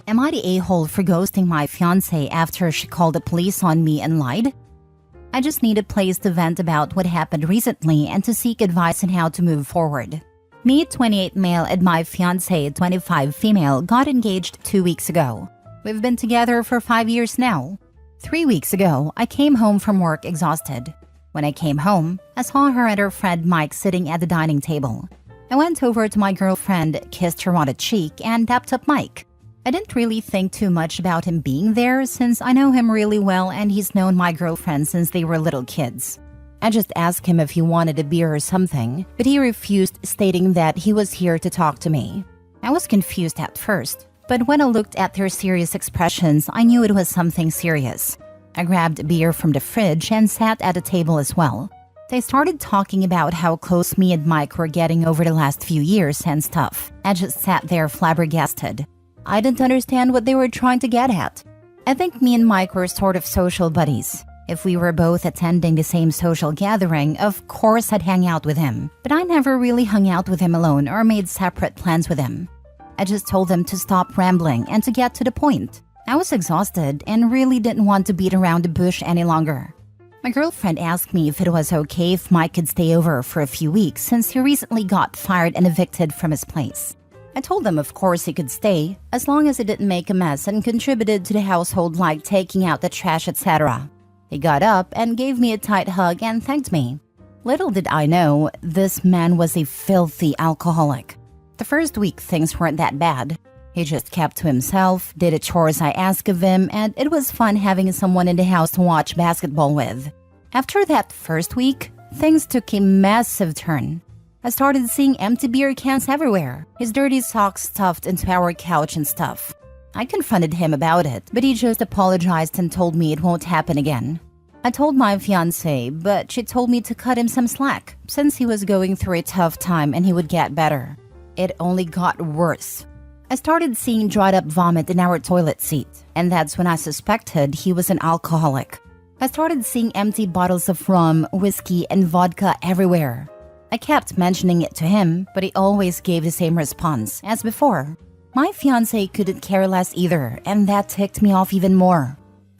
Am I the a-hole for ghosting my fiancé after she called the police on me and lied? I just need a place to vent about what happened recently and to seek advice on how to move forward. Me, 28 male, and my fiancé, 25 female, got engaged 2 weeks ago. We've been together for 5 years now. 3 weeks ago, I came home from work exhausted. When I came home, I saw her and her friend Mike sitting at the dining table. I went over to my girlfriend, kissed her on the cheek, and dapped up Mike. I didn't really think too much about him being there since I know him really well and he's known my girlfriend since they were little kids. I just asked him if he wanted a beer or something, but he refused, stating that he was here to talk to me. I was confused at first, but when I looked at their serious expressions, I knew it was something serious. I grabbed a beer from the fridge and sat at the table as well. They started talking about how close me and Mike were getting over the last few years and stuff. I just sat there flabbergasted. I didn't understand what they were trying to get at. I think me and Mike were sort of social buddies. If we were both attending the same social gathering, of course I'd hang out with him. But I never really hung out with him alone or made separate plans with him. I just told them to stop rambling and to get to the point. I was exhausted and really didn't want to beat around the bush any longer. My girlfriend asked me if it was okay if Mike could stay over for a few weeks since he recently got fired and evicted from his place. I told them of course he could stay, as long as he didn't make a mess and contributed to the household like taking out the trash, etc. He got up and gave me a tight hug and thanked me. Little did I know, this man was a filthy alcoholic. The first week things weren't that bad. He just kept to himself, did the chores I asked of him, and it was fun having someone in the house to watch basketball with. After that first week, things took a massive turn. I started seeing empty beer cans everywhere, his dirty socks stuffed into our couch and stuff. I confronted him about it, but he just apologized and told me it won't happen again. I told my fiancée, but she told me to cut him some slack, since he was going through a tough time and he would get better. It only got worse. I started seeing dried up vomit in our toilet seat, and that's when I suspected he was an alcoholic. I started seeing empty bottles of rum, whiskey, and vodka everywhere. I kept mentioning it to him, but he always gave the same response as before. My fiancé couldn't care less either, and that ticked me off even more.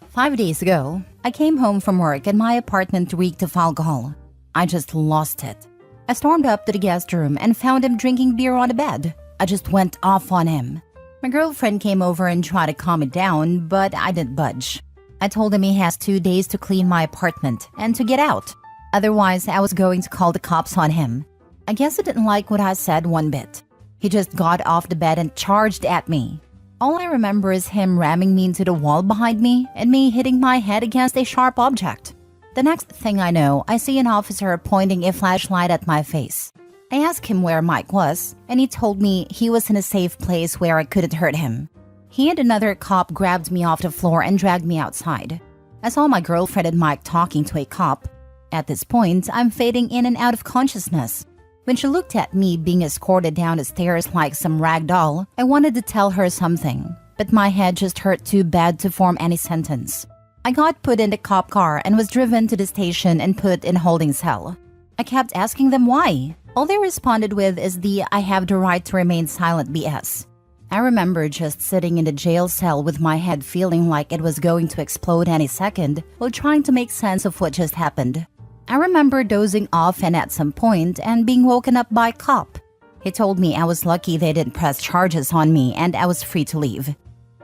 5 days ago, I came home from work and my apartment reeked of alcohol. I just lost it. I stormed up to the guest room and found him drinking beer on the bed. I just went off on him. My girlfriend came over and tried to calm it down, but I didn't budge. I told him he has 2 days to clean my apartment and to get out. Otherwise, I was going to call the cops on him. I guess he didn't like what I said one bit. He just got off the bed and charged at me. All I remember is him ramming me into the wall behind me and me hitting my head against a sharp object. The next thing I know, I see an officer pointing a flashlight at my face. I asked him where Mike was, and he told me he was in a safe place where I couldn't hurt him. He and another cop grabbed me off the floor and dragged me outside. I saw my girlfriend and Mike talking to a cop. At this point, I'm fading in and out of consciousness. When she looked at me being escorted down the stairs like some rag doll, I wanted to tell her something, but my head just hurt too bad to form any sentence. I got put in the cop car and was driven to the station and put in holding cell. I kept asking them why. All they responded with is the "I have the right to remain silent" BS. I remember just sitting in the jail cell with my head feeling like it was going to explode any second while trying to make sense of what just happened. I remember dozing off and at some point and being woken up by a cop. He told me I was lucky they didn't press charges on me and I was free to leave.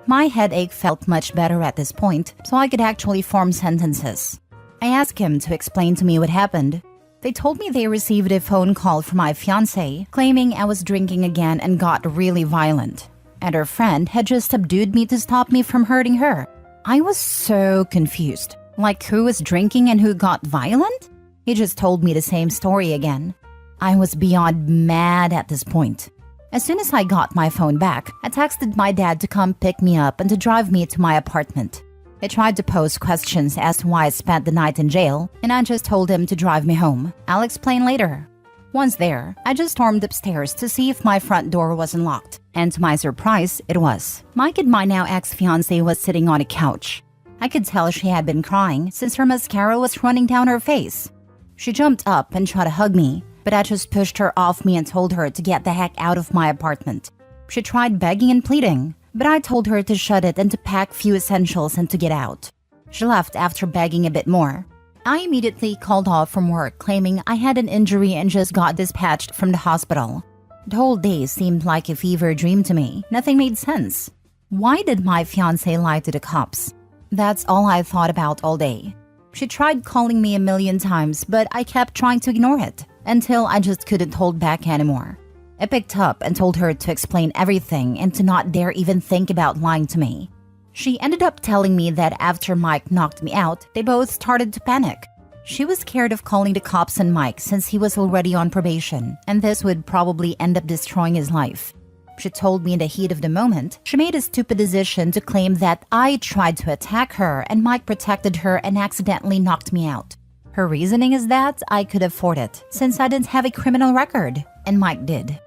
My headache felt much better at this point, so I could actually form sentences. I asked him to explain to me what happened. They told me they received a phone call from my fiancée claiming I was drinking again and got really violent, and her friend had just subdued me to stop me from hurting her. I was so confused. Like, who was drinking and who got violent? He just told me the same story again. I was beyond mad at this point. As soon as I got my phone back, I texted my dad to come pick me up and to drive me to my apartment. He tried to pose questions as to why I spent the night in jail, and I just told him to drive me home. I'll explain later. Once there, I just stormed upstairs to see if my front door was unlocked, and to my surprise, it was. Mike and my now ex-fiancée was sitting on a couch. I could tell she had been crying since her mascara was running down her face. She jumped up and tried to hug me, but I just pushed her off me and told her to get the heck out of my apartment. She tried begging and pleading, but I told her to shut it and to pack few essentials and to get out. She left after begging a bit more. I immediately called off from work claiming I had an injury and just got dispatched from the hospital. The whole day seemed like a fever dream to me. Nothing made sense. Why did my fiancé lie to the cops? That's all I thought about all day. She tried calling me a million times, but I kept trying to ignore it until I just couldn't hold back anymore. I picked up and told her to explain everything and to not dare even think about lying to me. She ended up telling me that after Mike knocked me out, they both started to panic. She was scared of calling the cops on Mike since he was already on probation, and this would probably end up destroying his life. She told me in the heat of the moment, she made a stupid decision to claim that I tried to attack her and Mike protected her and accidentally knocked me out. Her reasoning is that I could afford it, since I didn't have a criminal record, and Mike did.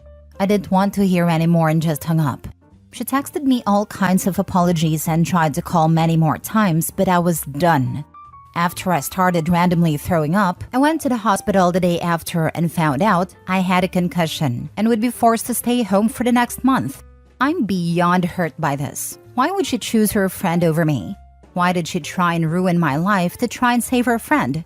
I didn't want to hear anymore and just hung up. She texted me all kinds of apologies and tried to call many more times, but I was done. After I started randomly throwing up, I went to the hospital the day after and found out I had a concussion and would be forced to stay home for the next month. I'm beyond hurt by this. Why would she choose her friend over me? Why did she try and ruin my life to try and save her friend?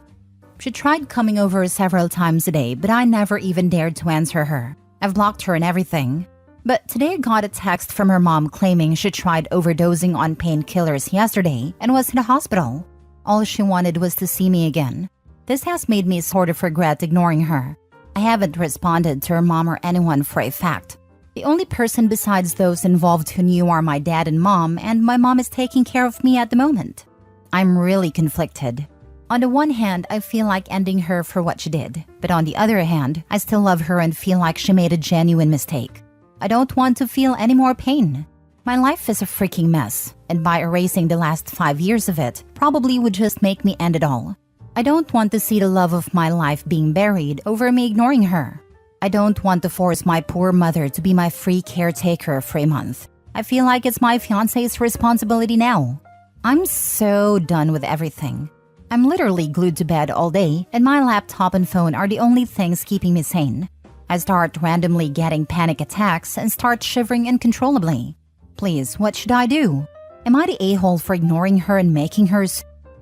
She tried coming over several times a day, but I never even dared to answer her. I've blocked her and everything. But today I got a text from her mom claiming she tried overdosing on painkillers yesterday and was in the hospital. All she wanted was to see me again. This has made me sort of regret ignoring her. I haven't responded to her mom or anyone for a fact. The only person besides those involved who knew are my dad and my mom is taking care of me at the moment. I'm really conflicted. On the one hand, I feel like ending her for what she did. But on the other hand, I still love her and feel like she made a genuine mistake. I don't want to feel any more pain. My life is a freaking mess, and by erasing the last 5 years of it, probably would just make me end it all. I don't want to see the love of my life being buried over me ignoring her. I don't want to force my poor mother to be my free caretaker for a month. I feel like it's my fiancé's responsibility now. I'm so done with everything. I'm literally glued to bed all day, and my laptop and phone are the only things keeping me sane. I start randomly getting panic attacks and start shivering uncontrollably. Please, what should I do? Am I the a-hole for ignoring her and making her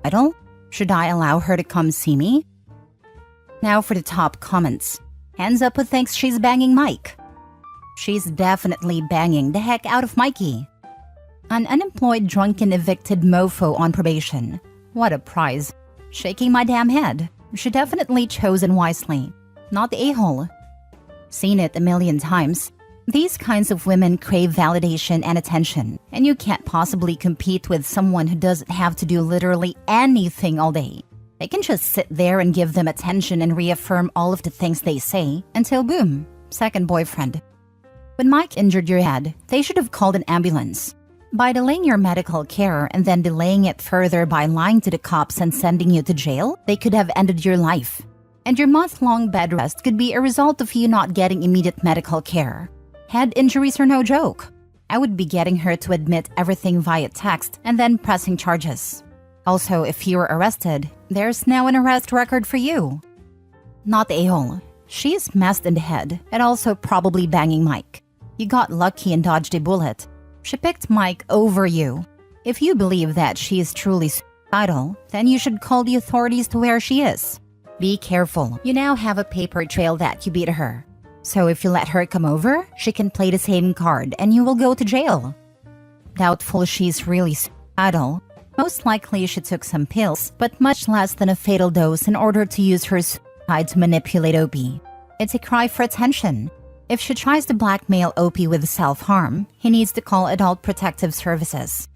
idle? Should I allow her to come see me? Now for the top comments. Hands up who thinks she's banging Mike. She's definitely banging the heck out of Mikey. An unemployed, drunken, evicted mofo on probation. What a prize. Shaking my damn head. She definitely chosen wisely. Not the a-hole. Seen it a million times. These kinds of women crave validation and attention, and you can't possibly compete with someone who doesn't have to do literally anything all day. They can just sit there and give them attention and reaffirm all of the things they say until boom, second boyfriend. When Mike injured your head, they should have called an ambulance. By delaying your medical care and then delaying it further by lying to the cops and sending you to jail, they could have ended your life. And your month-long bed rest could be a result of you not getting immediate medical care. Head injuries are no joke. I would be getting her to admit everything via text and then pressing charges. Also, if you were arrested, there's now an arrest record for you. Not the a-hole. She's messed in the head and also probably banging Mike. You got lucky and dodged a bullet. She picked Mike over you. If you believe that she is truly suicidal, then you should call the authorities to where she is. Be careful. You now have a paper trail that you beat her. So if you let her come over, she can play the same card and you will go to jail. Doubtful she's really suicidal. Most likely she took some pills, but much less than a fatal dose in order to use her suicide to manipulate Opie. It's a cry for attention. If she tries to blackmail Opie with self-harm, he needs to call Adult Protective Services.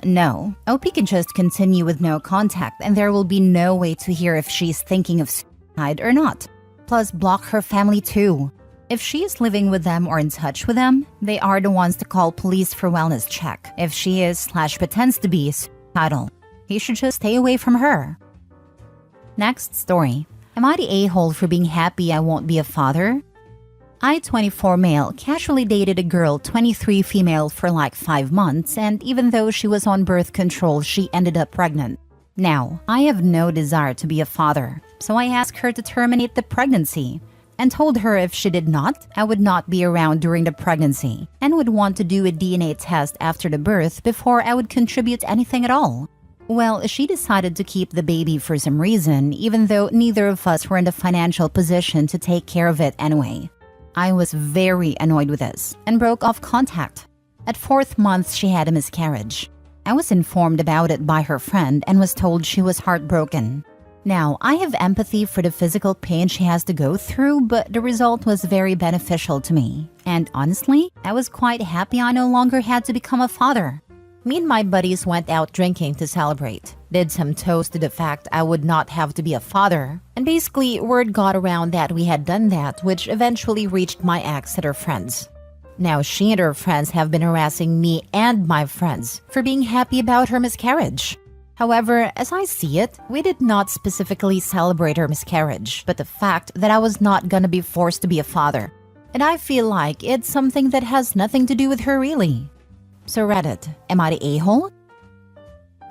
No. Opie can just continue with no contact and there will be no way to hear if she's thinking of suicide or not. Plus, block her family too. If she is living with them or in touch with them, they are the ones to call police for wellness check. If she is/pretends to be suicidal, he should just stay away from her. Next story. Am I the a-hole for being happy I won't be a father? I, 24 male, casually dated a girl, 23 female for like 5 months, and even though she was on birth control, she ended up pregnant. Now, I have no desire to be a father, so I asked her to terminate the pregnancy. and told her if she did not, I would not be around during the pregnancy and would want to do a DNA test after the birth before I would contribute anything at all. Well, she decided to keep the baby for some reason, even though neither of us were in the financial position to take care of it anyway. I was very annoyed with this and broke off contact. At 4th month, she had a miscarriage. I was informed about it by her friend and was told she was heartbroken. Now, I have empathy for the physical pain she has to go through, but the result was very beneficial to me. And honestly, I was quite happy I no longer had to become a father. Me and my buddies went out drinking to celebrate, did some toast to the fact I would not have to be a father, and basically word got around that we had done that, which eventually reached my ex and her friends. Now she and her friends have been harassing me and my friends for being happy about her miscarriage. However, as I see it, we did not specifically celebrate her miscarriage, but the fact that I was not gonna be forced to be a father. And I feel like it's something that has nothing to do with her really. So Reddit, am I the a-hole?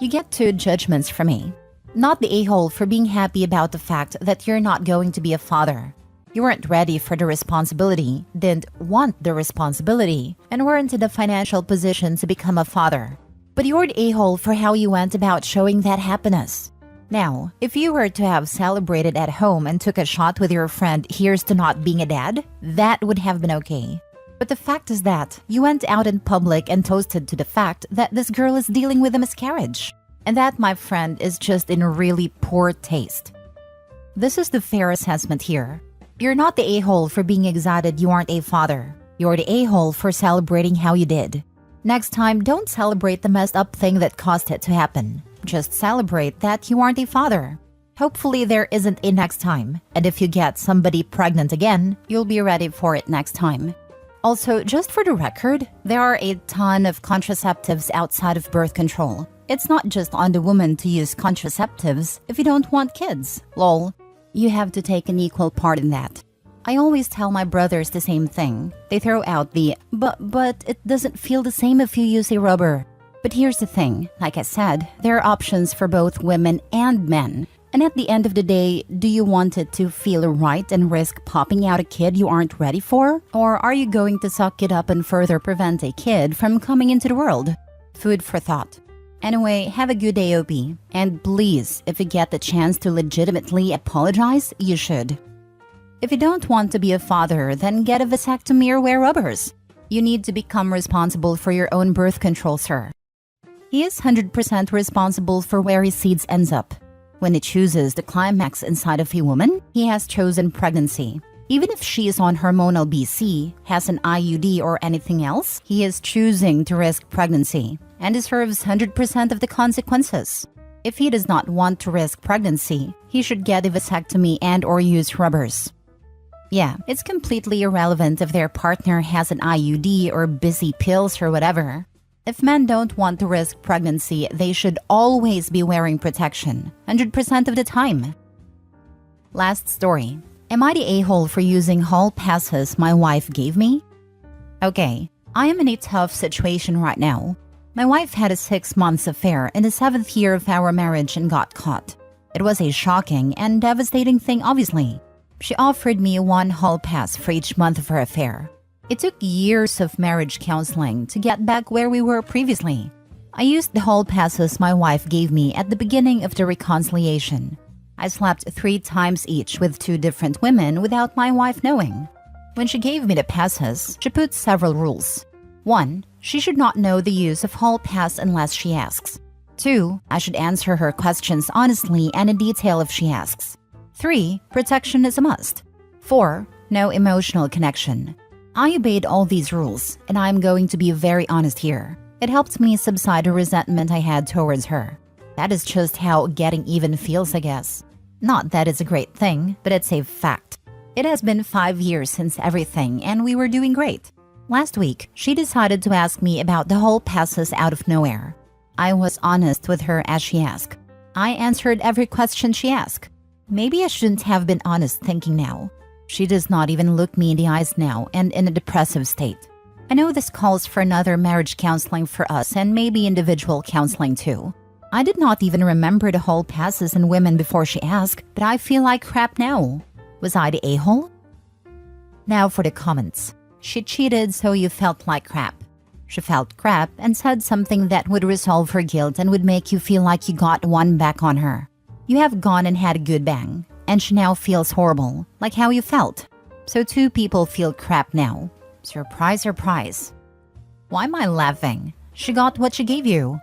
You get 2 judgments from me. Not the a-hole for being happy about the fact that you're not going to be a father. You weren't ready for the responsibility, didn't want the responsibility, and weren't in the financial position to become a father. But you're the a-hole for how you went about showing that happiness. Now, if you were to have celebrated at home and took a shot with your friend, here's to not being a dad, that would have been okay. But the fact is that you went out in public and toasted to the fact that this girl is dealing with a miscarriage. And that, my friend, is just in really poor taste. This is the fair assessment here. You're not the a-hole for being excited you aren't a father. You're the a-hole for celebrating how you did. Next time, don't celebrate the messed up thing that caused it to happen. Just celebrate that you aren't a father. Hopefully there isn't a next time. And if you get somebody pregnant again, you'll be ready for it next time. Also, just for the record, there are a ton of contraceptives outside of birth control. It's not just on the woman to use contraceptives if you don't want kids. Lol. You have to take an equal part in that. I always tell my brothers the same thing. They throw out the, but it doesn't feel the same if you use a rubber. But here's the thing. Like I said, there are options for both women and men. And at the end of the day, do you want it to feel right and risk popping out a kid you aren't ready for? Or are you going to suck it up and further prevent a kid from coming into the world? Food for thought. Anyway, have a good day, OP. And please, if you get the chance to legitimately apologize, you should. If you don't want to be a father, then get a vasectomy or wear rubbers. You need to become responsible for your own birth control, sir. He is 100% responsible for where his seeds ends up. When he chooses the climax inside of a woman, he has chosen pregnancy. Even if she is on hormonal BC, has an IUD or anything else, he is choosing to risk pregnancy and deserves 100% of the consequences. If he does not want to risk pregnancy, he should get a vasectomy and or use rubbers. Yeah, it's completely irrelevant if their partner has an IUD or busy pills or whatever. If men don't want to risk pregnancy, they should always be wearing protection, 100% of the time. Last story. Am I the a-hole for using hall passes my wife gave me? Okay, I am in a tough situation right now. My wife had a 6-month affair in the 7th year of our marriage and got caught. It was a shocking and devastating thing, obviously. She offered me 1 hall pass for each month of her affair. It took years of marriage counseling to get back where we were previously. I used the hall passes my wife gave me at the beginning of the reconciliation. I slept 3 times each with 2 different women without my wife knowing. When she gave me the passes, she put several rules. 1. She should not know the use of hall pass unless she asks. 2. I should answer her questions honestly and in detail if she asks. 3. Protection is a must. 4. No emotional connection. I obeyed all these rules, and I'm going to be very honest here. It helped me subside the resentment I had towards her. That is just how getting even feels, I guess. Not that it's a great thing, but it's a fact. It has been 5 years since everything, and we were doing great. Last week, she decided to ask me about the hall passes out of nowhere. I was honest with her as she asked. I answered every question she asked. Maybe I shouldn't have been honest thinking now. She does not even look me in the eyes now and in a depressive state. I know this calls for another marriage counseling for us and maybe individual counseling too. I did not even remember the hall passes in women before she asked, but I feel like crap now. Was I the a-hole? Now for the comments. She cheated so you felt like crap. She felt crap and said something that would resolve her guilt and would make you feel like you got one back on her. You have gone and had a good bang, and she now feels horrible, like how you felt. So two people feel crap now. Surprise, surprise. Why am I laughing? She got what she gave you.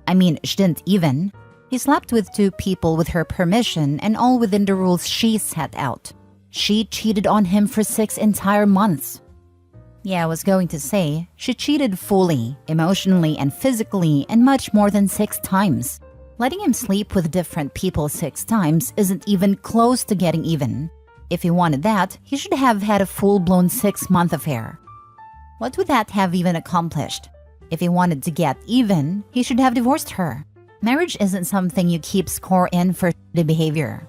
I mean, she didn't even. He slept with two people with her permission and all within the rules she set out. She cheated on him for 6 entire months. Yeah, I was going to say, she cheated fully, emotionally and physically, and much more than 6 times. Letting him sleep with different people 6 times isn't even close to getting even. If he wanted that, he should have had a full-blown 6-month affair. What would that have even accomplished? If he wanted to get even, he should have divorced her. Marriage isn't something you keep score in for the behavior.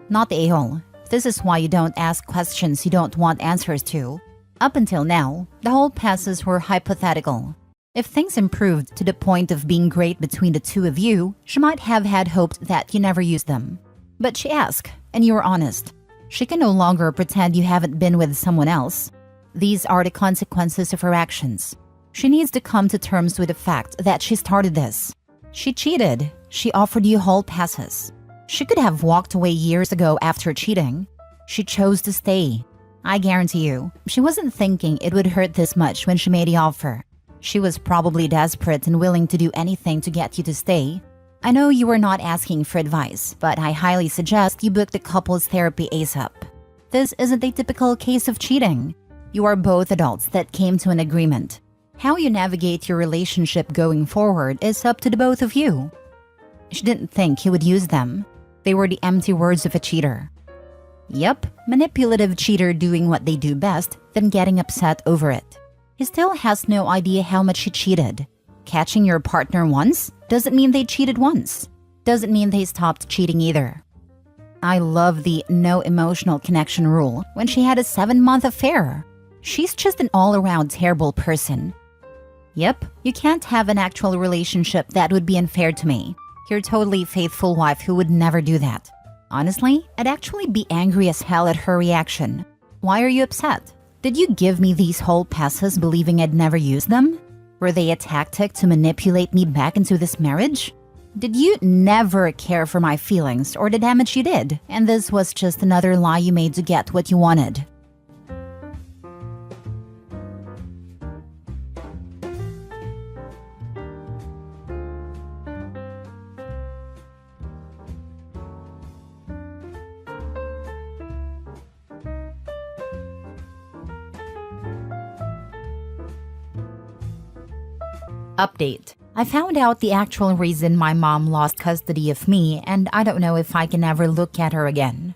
Not the a-hole. This is why you don't ask questions you don't want answers to. Up until now, the whole passes were hypothetical. If things improved to the point of being great between the two of you, she might have had hoped that you never used them. But she asked, and you were honest. She can no longer pretend you haven't been with someone else. These are the consequences of her actions. She needs to come to terms with the fact that she started this. She cheated. She offered you whole passes. She could have walked away years ago after cheating. She chose to stay. I guarantee you, she wasn't thinking it would hurt this much when she made the offer. She was probably desperate and willing to do anything to get you to stay. I know you were not asking for advice, but I highly suggest you book the couples therapy ASAP. This isn't a typical case of cheating. You are both adults that came to an agreement. How you navigate your relationship going forward is up to the both of you. She didn't think he would use them. They were the empty words of a cheater. Yep, manipulative cheater doing what they do best, then getting upset over it. He still has no idea how much he cheated. Catching your partner once doesn't mean they cheated once. Doesn't mean they stopped cheating either. I love the no emotional connection rule when she had a 7-month affair. She's just an all-around terrible person. Yep, you can't have an actual relationship that would be unfair to me. You're a totally faithful wife who would never do that. Honestly, I'd actually be angry as hell at her reaction. Why are you upset? Did you give me these whole passes believing I'd never use them? Were they a tactic to manipulate me back into this marriage? Did you never care for my feelings or the damage you did, and this was just another lie you made to get what you wanted? Update. I found out the actual reason my mom lost custody of me, and I don't know if I can ever look at her again.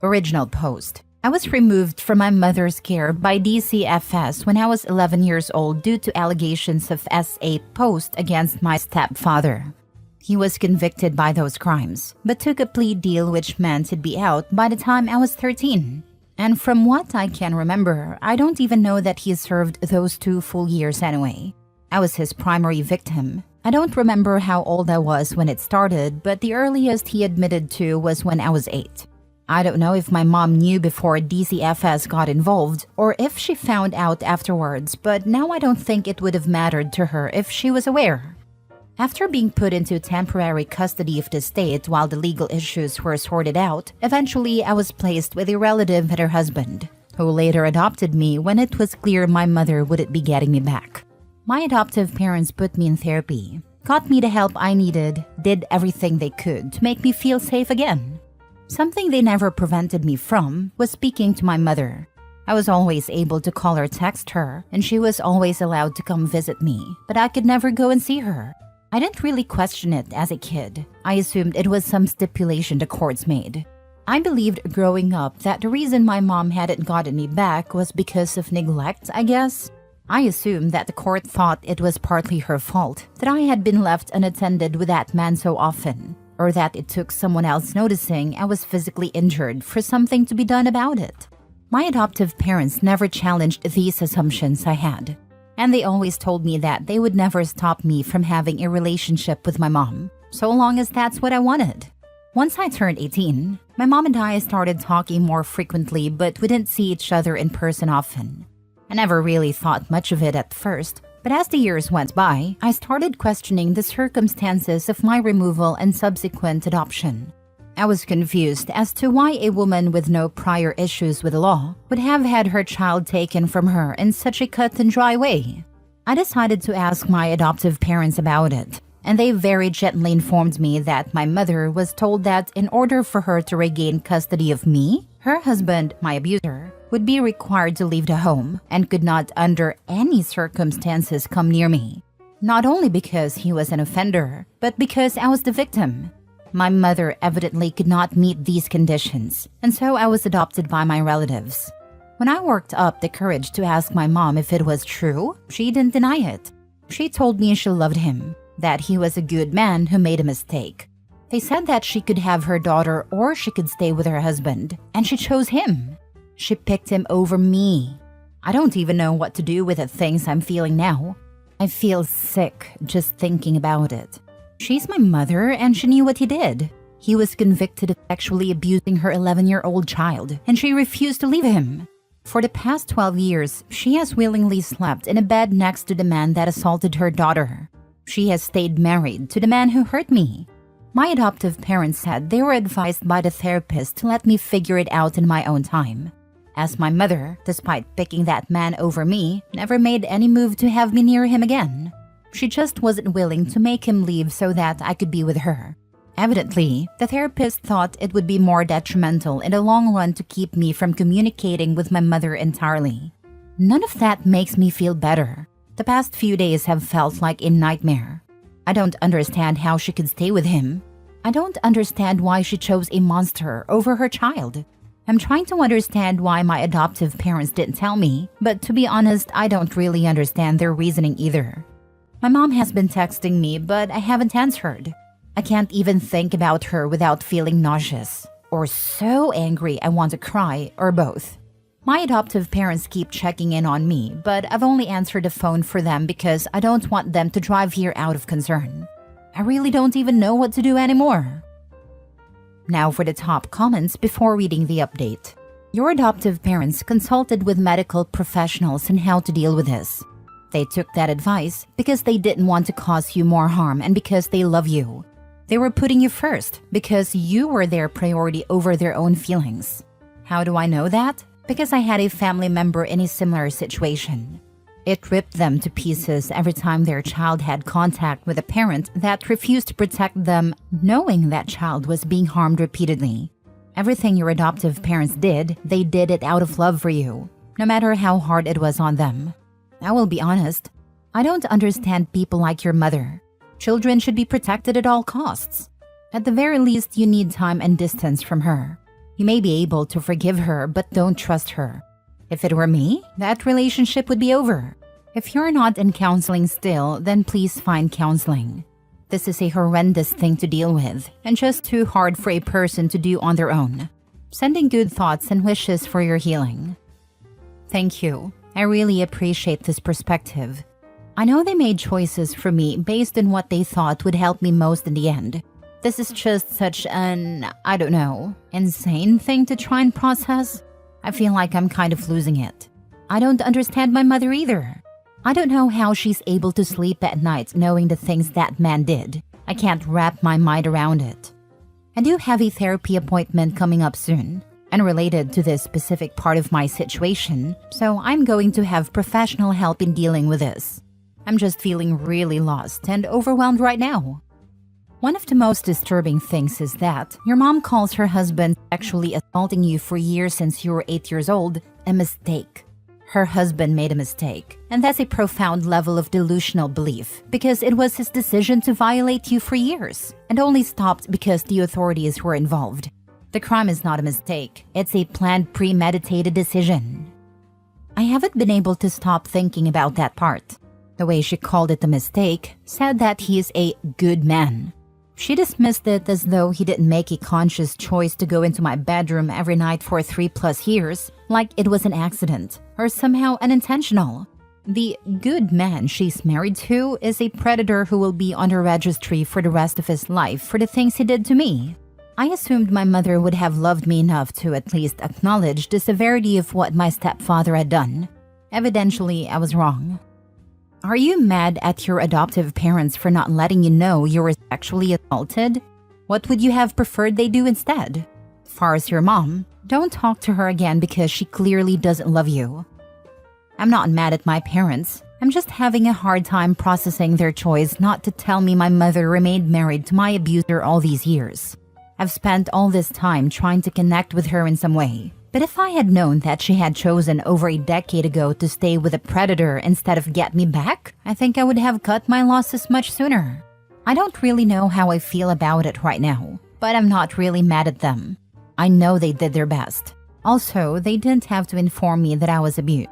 Original post. I was removed from my mother's care by DCFS when I was 11 years old due to allegations of SA post against my stepfather. He was convicted by those crimes, but took a plea deal which meant he'd be out by the time I was 13. And from what I can remember, I don't even know that he served those 2 full years anyway. I was his primary victim. I don't remember how old I was when it started, but the earliest he admitted to was when I was 8. I don't know if my mom knew before DCFS got involved or if she found out afterwards, but now I don't think it would have mattered to her if she was aware. After being put into temporary custody of the state while the legal issues were sorted out, eventually I was placed with a relative and her husband, who later adopted me when it was clear my mother wouldn't be getting me back. My adoptive parents put me in therapy, got me the help I needed, did everything they could to make me feel safe again. Something they never prevented me from was speaking to my mother. I was always able to call or text her, and she was always allowed to come visit me, but I could never go and see her. I didn't really question it as a kid. I assumed it was some stipulation the courts made. I believed growing up that the reason my mom hadn't gotten me back was because of neglect, I guess. I assumed that the court thought it was partly her fault, that I had been left unattended with that man so often, or that it took someone else noticing I was physically injured for something to be done about it. My adoptive parents never challenged these assumptions I had, and they always told me that they would never stop me from having a relationship with my mom, so long as that's what I wanted. Once I turned 18, my mom and I started talking more frequently, but we didn't see each other in person often. I never really thought much of it at first, but as the years went by, I started questioning the circumstances of my removal and subsequent adoption. I was confused as to why a woman with no prior issues with the law would have had her child taken from her in such a cut and dry way. I decided to ask my adoptive parents about it, and they very gently informed me that my mother was told that in order for her to regain custody of me, her husband, my abuser, would be required to leave the home and could not under any circumstances come near me. Not only because he was an offender, but because I was the victim. My mother evidently could not meet these conditions, and so I was adopted by my relatives. When I worked up the courage to ask my mom if it was true, she didn't deny it. She told me she loved him, that he was a good man who made a mistake. They said that she could have her daughter or she could stay with her husband, and she chose him. She picked him over me. I don't even know what to do with the things I'm feeling now. I feel sick just thinking about it. She's my mother and she knew what he did. He was convicted of sexually abusing her 11-year-old child, and she refused to leave him. For the past 12 years, she has willingly slept in a bed next to the man that assaulted her daughter. She has stayed married to the man who hurt me. My adoptive parents said they were advised by the therapist to let me figure it out in my own time. As my mother, despite picking that man over me, never made any move to have me near him again. She just wasn't willing to make him leave so that I could be with her. Evidently, the therapist thought it would be more detrimental in the long run to keep me from communicating with my mother entirely. None of that makes me feel better. The past few days have felt like a nightmare. I don't understand how she could stay with him. I don't understand why she chose a monster over her child. I'm trying to understand why my adoptive parents didn't tell me, but to be honest, I don't really understand their reasoning either. My mom has been texting me, but I haven't answered. I can't even think about her without feeling nauseous, or so angry I want to cry, or both. My adoptive parents keep checking in on me, but I've only answered the phone for them because I don't want them to drive here out of concern. I really don't even know what to do anymore. Now for the top comments before reading the update. Your adoptive parents consulted with medical professionals on how to deal with this. They took that advice because they didn't want to cause you more harm and because they love you. They were putting you first because you were their priority over their own feelings. How do I know that? Because I had a family member in a similar situation. It ripped them to pieces every time their child had contact with a parent that refused to protect them, knowing that child was being harmed repeatedly. Everything your adoptive parents did, they did it out of love for you, no matter how hard it was on them. I will be honest, I don't understand people like your mother. Children should be protected at all costs. At the very least, you need time and distance from her. You may be able to forgive her, but don't trust her. If it were me, that relationship would be over. If you're not in counseling still, then please find counseling. This is a horrendous thing to deal with, and just too hard for a person to do on their own. Sending good thoughts and wishes for your healing. Thank you. I really appreciate this perspective. I know they made choices for me based on what they thought would help me most in the end. This is just such an, I don't know, insane thing to try and process. I feel like I'm kind of losing it. I don't understand my mother either. I don't know how she's able to sleep at night knowing the things that man did. I can't wrap my mind around it. I do have a therapy appointment coming up soon, unrelated to this specific part of my situation, so I'm going to have professional help in dealing with this. I'm just feeling really lost and overwhelmed right now. One of the most disturbing things is that your mom calls her husband sexually assaulting you for years since you were 8 years old a mistake. Her husband made a mistake, and that's a profound level of delusional belief because it was his decision to violate you for years and only stopped because the authorities were involved. The crime is not a mistake, it's a planned, premeditated decision. I haven't been able to stop thinking about that part. The way she called it a mistake said that he is a good man. She dismissed it as though he didn't make a conscious choice to go into my bedroom every night for 3+ years, like it was an accident or somehow unintentional. The good man she's married to is a predator who will be on the registry for the rest of his life for the things he did to me. I assumed my mother would have loved me enough to at least acknowledge the severity of what my stepfather had done. Evidently, I was wrong. Are you mad at your adoptive parents for not letting you know you were sexually assaulted? What would you have preferred they do instead? As far as your mom, don't talk to her again because she clearly doesn't love you. I'm not mad at my parents. I'm just having a hard time processing their choice not to tell me my mother remained married to my abuser all these years. I've spent all this time trying to connect with her in some way. But if I had known that she had chosen over a decade ago to stay with a predator instead of get me back, I think I would have cut my losses much sooner. I don't really know how I feel about it right now, but I'm not really mad at them. I know they did their best. Also, they didn't have to inform me that I was abused.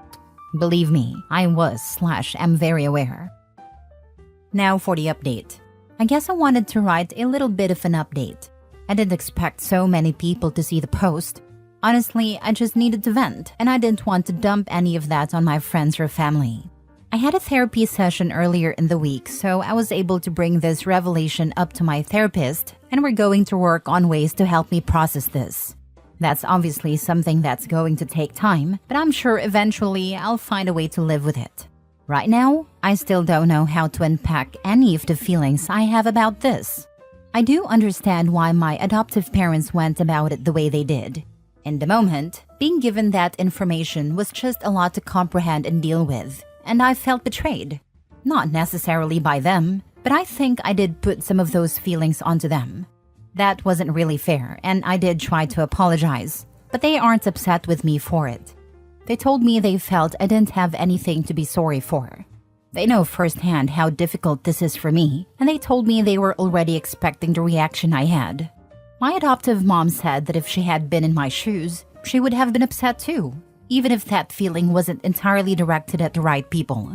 Believe me, I was/am very aware. Now for the update. I guess I wanted to write a little bit of an update. I didn't expect so many people to see the post. Honestly, I just needed to vent, and I didn't want to dump any of that on my friends or family. I had a therapy session earlier in the week, so I was able to bring this revelation up to my therapist, and we're going to work on ways to help me process this. That's obviously something that's going to take time, but I'm sure eventually I'll find a way to live with it. Right now, I still don't know how to unpack any of the feelings I have about this. I do understand why my adoptive parents went about it the way they did. In the moment, being given that information was just a lot to comprehend and deal with, and I felt betrayed. Not necessarily by them, but I think I did put some of those feelings onto them. That wasn't really fair, and I did try to apologize, but they aren't upset with me for it. They told me they felt I didn't have anything to be sorry for. They know firsthand how difficult this is for me, and they told me they were already expecting the reaction I had. My adoptive mom said that if she had been in my shoes, she would have been upset too, even if that feeling wasn't entirely directed at the right people.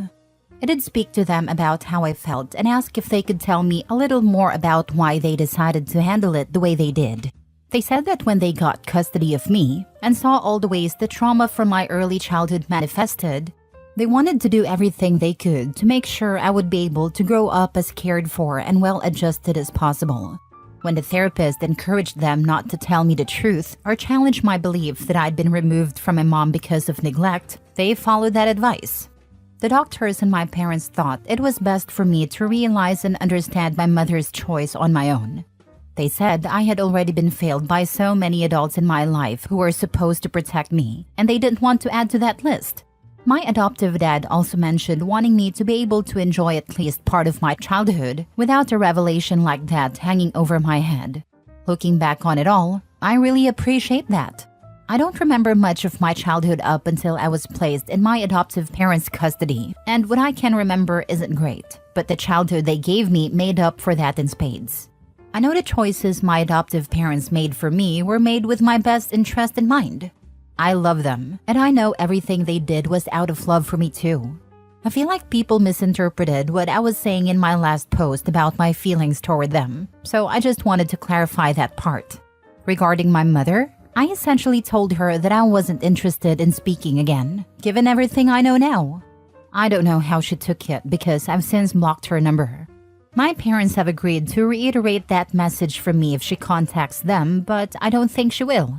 I did speak to them about how I felt and ask if they could tell me a little more about why they decided to handle it the way they did. They said that when they got custody of me and saw all the ways the trauma from my early childhood manifested, they wanted to do everything they could to make sure I would be able to grow up as cared for and well-adjusted as possible. When the therapist encouraged them not to tell me the truth or challenge my belief that I'd been removed from my mom because of neglect, they followed that advice. The doctors and my parents thought it was best for me to realize and understand my mother's choice on my own. They said I had already been failed by so many adults in my life who were supposed to protect me, and they didn't want to add to that list. My adoptive dad also mentioned wanting me to be able to enjoy at least part of my childhood without a revelation like that hanging over my head. Looking back on it all, I really appreciate that. I don't remember much of my childhood up until I was placed in my adoptive parents' custody, and what I can remember isn't great, but the childhood they gave me made up for that in spades. I know the choices my adoptive parents made for me were made with my best interest in mind. I love them, and I know everything they did was out of love for me too. I feel like people misinterpreted what I was saying in my last post about my feelings toward them, so I just wanted to clarify that part. Regarding my mother, I essentially told her that I wasn't interested in speaking again, given everything I know now. I don't know how she took it because I've since blocked her number. My parents have agreed to reiterate that message from me if she contacts them, but I don't think she will.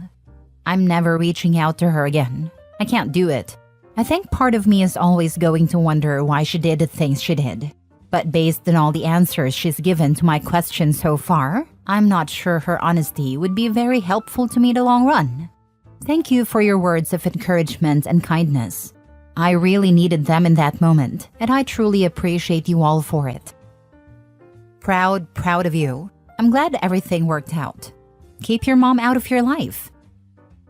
I'm never reaching out to her again. I can't do it. I think part of me is always going to wonder why she did the things she did. But based on all the answers she's given to my questions so far, I'm not sure her honesty would be very helpful to me in the long run. Thank you for your words of encouragement and kindness. I really needed them in that moment, and I truly appreciate you all for it. Proud of you. I'm glad everything worked out. Keep your mom out of your life.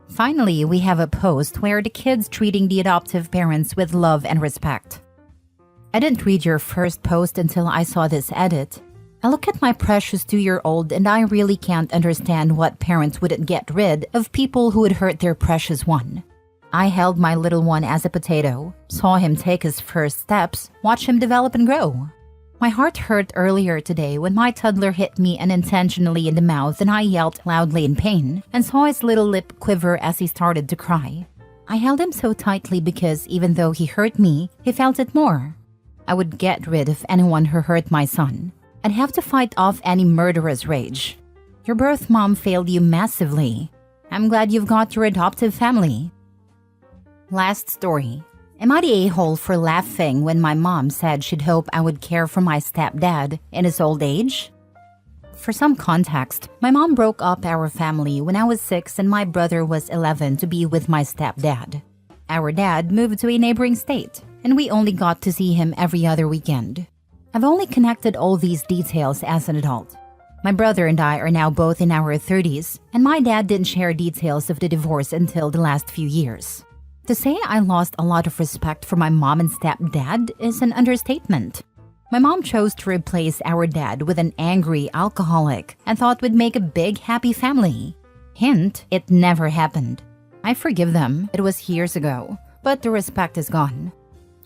Finally, we have a post where the kid's treating the adoptive parents with love and respect. I didn't read your first post until I saw this edit. I look at my precious 2-year-old and I really can't understand what parents wouldn't get rid of people who would hurt their precious one. I held my little one as a potato, saw him take his first steps, watch him develop and grow. My heart hurt earlier today when my toddler hit me unintentionally in the mouth and I yelled loudly in pain and saw his little lip quiver as he started to cry. I held him so tightly because even though he hurt me, he felt it more. I would get rid of anyone who hurt my son. I'd have to fight off any murderous rage. Your birth mom failed you massively. I'm glad you've got your adoptive family. Last story. Am I the a-hole for laughing when my mom said she'd hope I would care for my stepdad in his old age? For some context, my mom broke up our family when I was 6 and my brother was 11 to be with my stepdad. Our dad moved to a neighboring state, and we only got to see him every other weekend. I've only connected all these details as an adult. My brother and I are now both in our 30s, and my dad didn't share details of the divorce until the last few years. To say I lost a lot of respect for my mom and stepdad is an understatement. My mom chose to replace our dad with an angry alcoholic and thought we'd make a big, happy family. Hint, it never happened. I forgive them, it was years ago, but the respect is gone.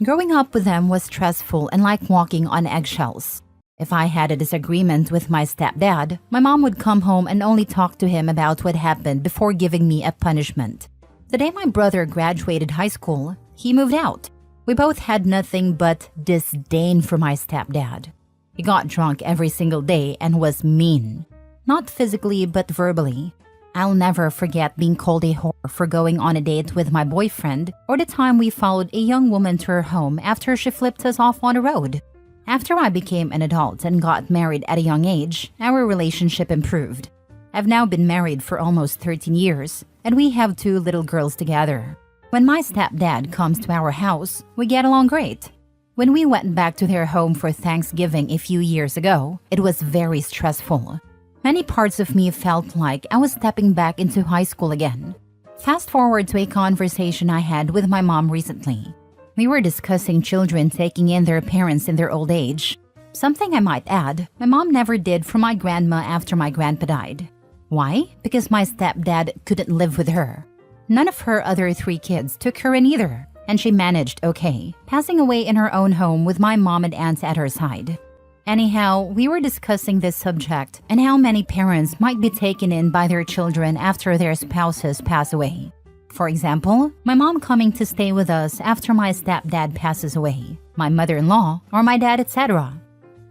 Growing up with them was stressful and like walking on eggshells. If I had a disagreement with my stepdad, my mom would come home and only talk to him about what happened before giving me a punishment. The day my brother graduated high school, he moved out. We both had nothing but disdain for my stepdad. He got drunk every single day and was mean. Not physically, but verbally. I'll never forget being called a whore for going on a date with my boyfriend, or the time we followed a young woman to her home after she flipped us off on the road. After I became an adult and got married at a young age, our relationship improved. I've now been married for almost 13 years, and we have 2 little girls together. When my stepdad comes to our house, we get along great. When we went back to their home for Thanksgiving a few years ago, it was very stressful. Many parts of me felt like I was stepping back into high school again. Fast forward to a conversation I had with my mom recently. We were discussing children taking in their parents in their old age. Something I might add, my mom never did for my grandma after my grandpa died. Why? Because my stepdad couldn't live with her. None of her other 3 kids took her in either, and she managed okay, passing away in her own home with my mom and aunts at her side. Anyhow, we were discussing this subject and how many parents might be taken in by their children after their spouses pass away. For example, my mom coming to stay with us after my stepdad passes away, my mother-in-law, or my dad, etc.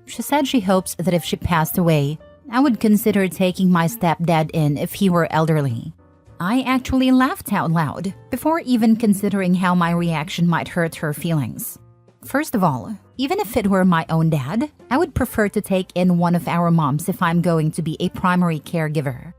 She said she hopes that if she passed away, I would consider taking my stepdad in if he were elderly. I actually laughed out loud before even considering how my reaction might hurt her feelings. First of all, even if it were my own dad, I would prefer to take in one of our moms if I'm going to be a primary caregiver.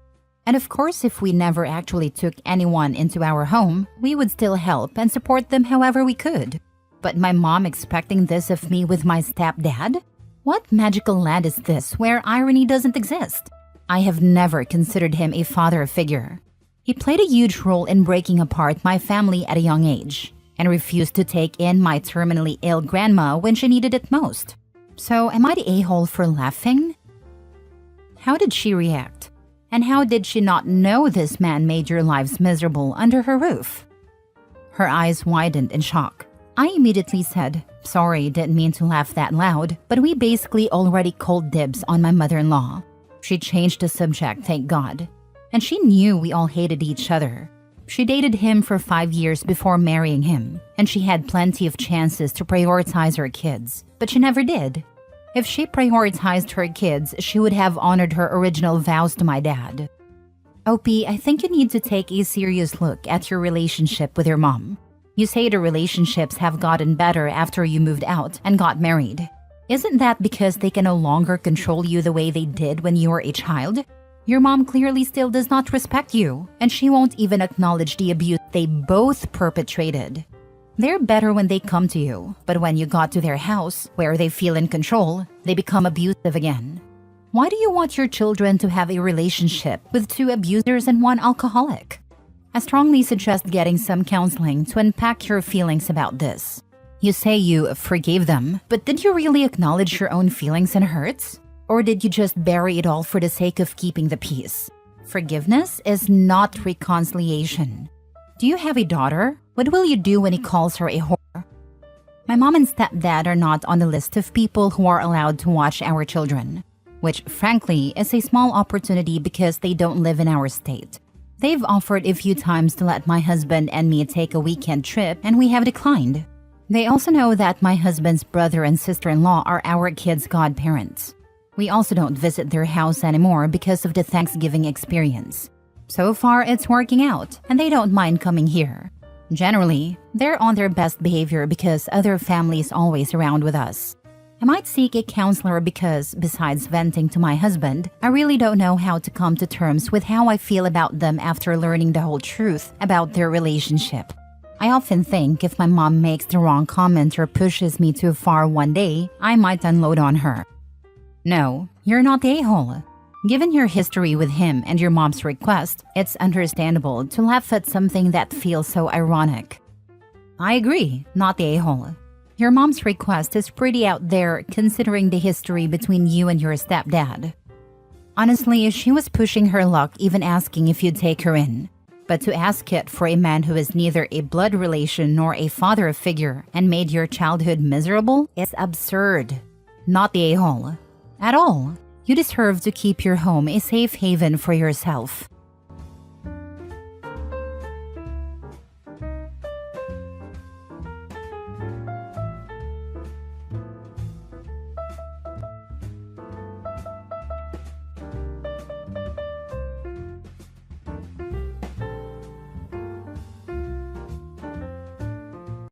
And of course, if we never actually took anyone into our home, we would still help and support them however we could. But my mom expecting this of me with my stepdad? What magical land is this where irony doesn't exist? I have never considered him a father figure. He played a huge role in breaking apart my family at a young age and refused to take in my terminally ill grandma when she needed it most. So am I the a-hole for laughing? How did she react? And how did she not know this man made your lives miserable under her roof? Her eyes widened in shock. I immediately said, "Sorry, didn't mean to laugh that loud, but we basically already called dibs on my mother-in-law." She changed the subject, thank God. And she knew we all hated each other. She dated him for 5 years before marrying him, and she had plenty of chances to prioritize her kids, but she never did. If she prioritized her kids, she would have honored her original vows to my dad. Opie, I think you need to take a serious look at your relationship with your mom. You say the relationships have gotten better after you moved out and got married. Isn't that because they can no longer control you the way they did when you were a child? Your mom clearly still does not respect you, and she won't even acknowledge the abuse they both perpetrated. They're better when they come to you, but when you got to their house, where they feel in control, they become abusive again. Why do you want your children to have a relationship with 2 abusers and 1 alcoholic? I strongly suggest getting some counseling to unpack your feelings about this. You say you forgave them, but did you really acknowledge your own feelings and hurts? Or did you just bury it all for the sake of keeping the peace? Forgiveness is not reconciliation. Do you have a daughter? What will you do when he calls her a whore? My mom and stepdad are not on the list of people who are allowed to watch our children, which frankly is a small opportunity because they don't live in our state. They've offered a few times to let my husband and me take a weekend trip, and we have declined. They also know that my husband's brother and sister-in-law are our kids' godparents. We also don't visit their house anymore because of the Thanksgiving experience. So far, it's working out, and they don't mind coming here. Generally, they're on their best behavior because other families always around with us. I might seek a counselor because, besides venting to my husband, I really don't know how to come to terms with how I feel about them after learning the whole truth about their relationship. I often think if my mom makes the wrong comment or pushes me too far one day, I might unload on her. No, you're not the a-hole. Given your history with him and your mom's request, it's understandable to laugh at something that feels so ironic. I agree, not the a-hole. Your mom's request is pretty out there considering the history between you and your stepdad. Honestly, she was pushing her luck even asking if you'd take her in. But to ask it for a man who is neither a blood relation nor a father figure and made your childhood miserable is absurd. Not the a-hole. At all. You deserve to keep your home a safe haven for yourself.